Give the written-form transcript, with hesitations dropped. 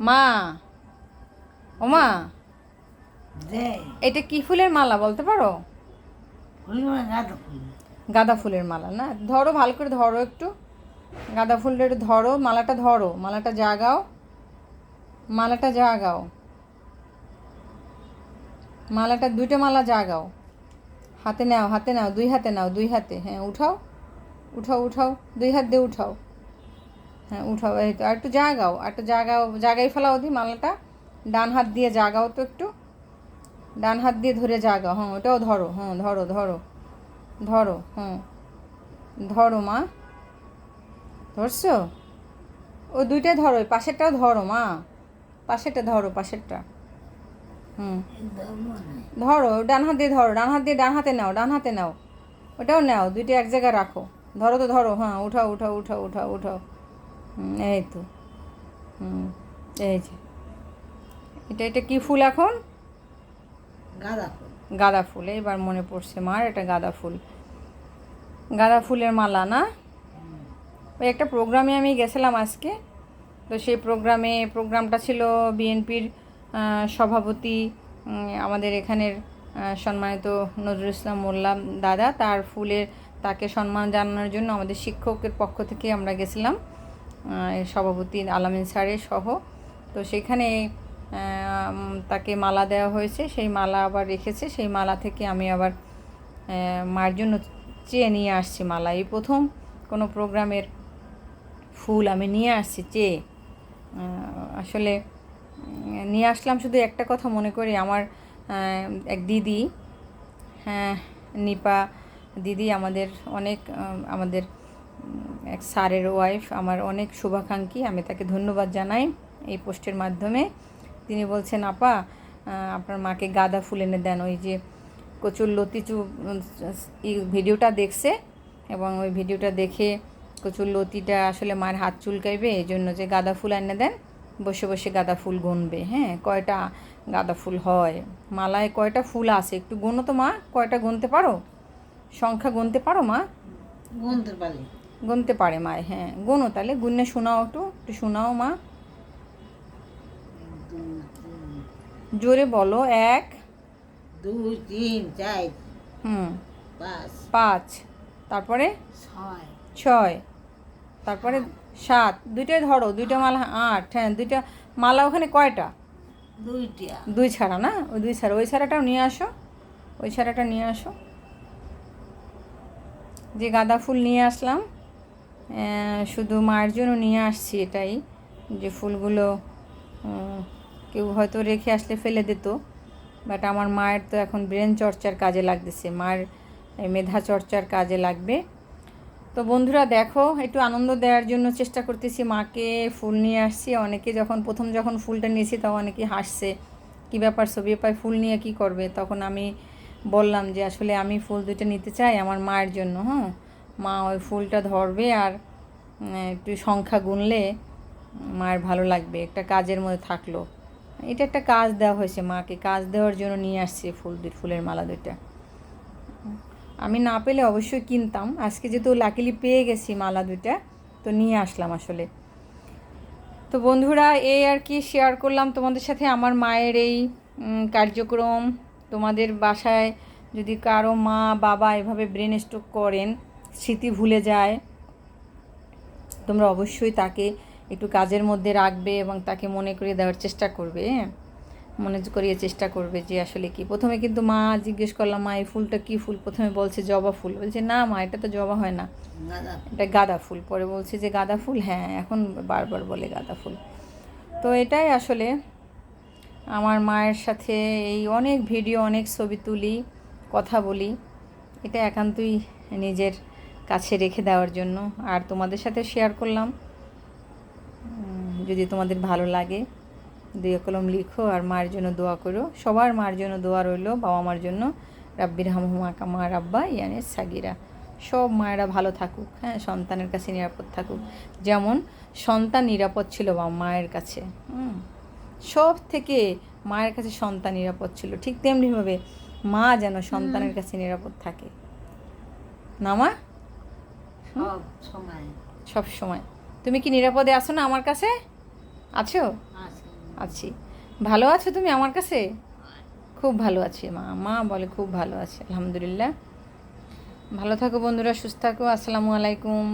মা, ও মা, যে এটা কি ফুলের মালা বলতে পারো? ওইগুলো গাঁদা ফুল। গাঁদা ফুলের মালা না? ধরো, ভালো করে ধরো একটু। গাঁদা ফুলটা একটু ধরো, মালাটা ধরো, মালাটা জাগাও, মালাটা জাগাও, মালাটা দুইটা মালা জাগাও। হাতে নাও, হাতে নাও, দুই হাতে নাও, দুই হাতে, হ্যাঁ উঠাও, উঠাও, উঠাও, দুই হাত দিয়ে উঠাও। হ্যাঁ উঠাও, এই তো। আর একটু জাগাও, আর একটু জাগাও, জাগাই ফেলাও দি মালাটা। ডান হাত দিয়ে জাগাও তো একটু, ডান হাত দিয়ে ধরে জাগাও। হ্যাঁ ওটাও ধরো, হ্যাঁ ধরো, ধরো, ধরো, হ্যাঁ ধরো মা, ধরছো? ও দুইটাই ধরো, ওই পাশেরটাও ধরো মা, পাশেরটা ধরো, পাশেরটা। হুম, ধরো, ডান হাত দিয়ে ধরো, ডান হাত দিয়ে ডান হাতে নাও, ডান হাতে নাও, ওটাও নাও, দুইটা এক জায়গায় রাখো। ধরো তো, ধরো, হ্যাঁ উঠাও, উঠাও, উঠাও, উঠাও, উঠাও। এই তো। হুম, এই যে, এটা কী ফুল এখন? গাঁদা ফুল। গাঁদা ফুল। এইবার মনে পড়ছে মার, এটা গাঁদা ফুল। গাঁদা ফুলের মালা না? ওই একটা প্রোগ্রামে আমি গেছিলাম আজকে। তো সেই প্রোগ্রামটা ছিল বিএনপির সভাপতি, আমাদের এখানের সম্মানিত নজরুল ইসলাম মোল্লা দাদা, তাকে সম্মান জানানোর জন্য আমাদের শিক্ষকের পক্ষ থেকে আমরা গেছিলাম, সভাপতি আলামিন স্যারের সহ। তো সেখানে তাকে মালা দেওয়া হয়েছে, সেই মালা আবার রেখেছে, সেই মালা থেকে আমি আবার মায়ের জন্য চেয়ে নিয়ে আসছি মালা। এই প্রথম কোনো প্রোগ্রামের ফুল আমি নিয়ে আসছি চেয়ে। আসলে নিয়ে আসলাম শুধু একটা কথা মনে করি, আমার এক দিদি, হ্যাঁ নিপা দিদি, আমাদের এক স্যারের ওয়াইফ, আমার অনেক শুভাকাঙ্ক্ষী, আমি তাকে ধন্যবাদ জানাই এই পোস্টের মাধ্যমে। তিনি বলছেন, আপা আপনার মাকে গাঁদা ফুল এনে দেন। ওই যে কচুর লতিচু ভিডিওটা দেখছে, এবং ওই ভিডিওটা দেখে কচুর লতিটা আসলে মায়ের হাত চুলকাইবে, এই জন্য যে গাঁদা ফুল এনে দেন, বসে বসে গাঁদা ফুল গুনবে। হ্যাঁ, কয়টা গাঁদা ফুল হয়, মালায় কয়টা ফুল আছে একটু গুনো তো মা, কয়টা গুনতে পারো? সংখ্যা গুনতে পারো মা? গুনতে পারি। গুনতে পারে মায়, হ্যাঁ গুনো, তাহলে গুনে শোনাও, একটু একটু শোনাও মা, দুই তিন, জোরে বলো। এক, দুই তিন চার, হুম, পাঁচ, পাঁচ, তারপরে ছয়, ছয়, তারপরে সাত, দুইটাই ধরো, দুইটা মালা, আট, হ্যাঁ দুইটা মালা ওখানে কয়টা? দুইটা। দুই ছাড়া না? ওই দুই ছাড়া, ওই ছাড়াটাও নিয়ে আসো, ওই ছাড়াটা নিয়ে আসো। যে গাঁদা ফুল নিয়ে আসলাম, শুধু মায়ের জন্য নিয়ে আসছি, এটাই যে ফুলগুলো কেউ হয়তো রেখে আসলে ফেলে দিত, বাট আমার মায়ের তো এখন ব্রেন চর্চার কাজে লাগতেছে, মায়ের মেধা চর্চার কাজে লাগবে। তো বন্ধুরা দেখো, একটু আনন্দ দেওয়ার জন্য চেষ্টা করতেছি, মাকে ফুল নিয়ে আসছি। অনেকে যখন ফুলটা নিয়েছি তখন অনেকে হাসছে, কী ব্যাপার ছবি পায় ফুল নিয়ে কী করবে? তখন আমি বললাম যে আসলে আমি ফুল দুটো নিতে চাই আমার মায়ের জন্য। হ্যাঁ, মা ওই ফুলটা ধরবে, আর একটু সংখ্যা গুনলে মায়ের ভালো লাগবে, একটা কাজের মধ্যে থাকলো। এটা একটা কাজ দেওয়া হয়েছে মাকে, কাজ দেওয়ার জন্য নিয়ে আসছি ফুলের মালা দুইটা। আমি না পেলে অবশ্যই কিনতাম, আজকে যেহেতু লাকিলি পেয়ে গেছি মালা দুইটা, তো নিয়ে আসলাম আসলে। তো বন্ধুরা, এই আর কি শেয়ার করলাম তোমাদের সাথে আমার মায়ের এই কার্যক্রম। তোমাদের বাসায় যদি কারো মা বাবা এভাবে ব্রেন স্ট্রোক করেন, স্মৃতি ভুলে যায়, তোমরা অবশ্যই তাকে একটু কাজের মধ্যে রাখবে এবং তাকে মনে করিয়ে দেওয়ার চেষ্টা করবে। মনে করিয়ে চেষ্টা করবে যে আসলে কি। প্রথমে কিন্তু মা জিজ্ঞেস করলাম, মা এই ফুলটা কী ফুল? প্রথমে বলছে জবা ফুল, বলছে না মা এটা তো জবা হয় না, এটা গাঁদা ফুল। পরে বলছে যে গাঁদা ফুল, হ্যাঁ এখন বারবার বলে গাঁদা ফুল। তো এটাই আসলে আমার মায়ের সাথে এই অনেক ভিডিও, অনেক ছবি তুলি, কথা বলি, এটা একান্তই নিজের কাছে রেখে দেওয়ার জন্য, আর তোমাদের সাথে শেয়ার করলাম। যদি তোমাদের ভালো লাগে, দুই কলম লিখো আর মায়ের জন্য দোয়া করো। সবার মায়ের জন্য দোয়া রইল, বাবা মার জন্য। রাব্বির হামহুমা কামা রাব্বা ইয়ানি সাগিরা। সব মায়েরা ভালো থাকুক, হ্যাঁ, সন্তানের কাছে নিরাপদ থাকুক, যেমন সন্তান নিরাপদ ছিল মায়ের কাছে। সব থেকে মায়ের কাছে সন্তান নিরাপদ ছিল, ঠিক তেমনিভাবে মা যেন সন্তানের কাছে নিরাপদ থাকে না মা? সব সময়। সব সময়। তুমি কি নিরাপদে আছো না আমার কাছে? আছো? আছে। আছি। ভালো আছো তুমি আমার কাছে? খুব ভালো আছি মা। মা বলে খুব ভালো আছে, আলহামদুলিল্লাহ। ভালো থাকো বন্ধুরা, সুস্থ থাকো। আসসালামু আলাইকুম।